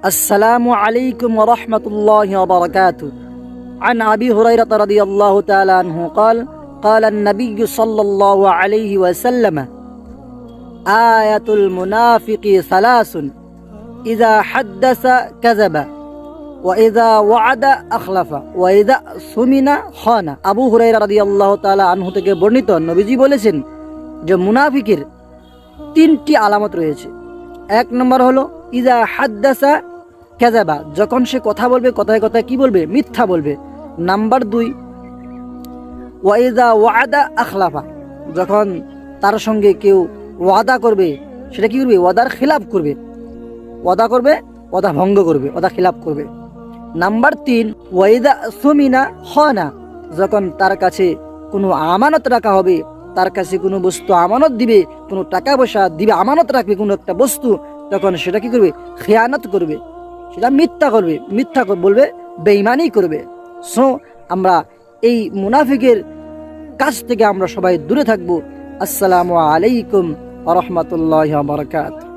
السلام عليكم ورحمة الله وبركاته. عن أبي هريرة رضي الله تعالى عنه قال قال النبي صلى الله عليه وسلم آية المنافق ثلاث إذا حدث كذب وإذا وعد أخلف وإذا سمن خان. আবু হুরায়রা রাদিয়াল্লাহু তাআলা আনহু থেকে বর্ণিত, নবীজি বলেছেন যে মুনাফিকের তিনটি আলামত রয়েছে। এক নম্বর হলো ইজা হাদ্দাসা কাযাবা, যখন সে কথা বলবে কথায় কথায় কি বলবে? মিথ্যা বলবে। নাম্বার দুই ওয়া ইজা ওয়াদা আখলাফা, যখন তার সঙ্গে কেউ ওয়াদা করবে সেটা কি করবে? ওয়াদার খিলাফ করবে। ওয়াদা করবে, ওয়াদা ভঙ্গ করবে, ওয়াদা খিলাফ করবে। নাম্বার তিন ওয়া ইজা সুমিনা খানা, যখন তার কাছে কোনো আমানত রাখা হবে, তার কাছে কোনো বস্তু আমানত দিবে, কোনো টাকা পয়সা দিবে, আমানত রাখবে কোনো একটা বস্তু, তখন সেটা কি করবে? খেয়ানত করবে, সেটা মিথ্যা করবে, মিথ্যা বলবে, বেঈমানি করবে। সো আমরা এই মুনাফিকের কাছ থেকে আমরা সবাই দূরে থাকবো। আসসালামু আলাইকুম ওয়া রাহমাতুল্লাহি ওয়া বারাকাতুহু।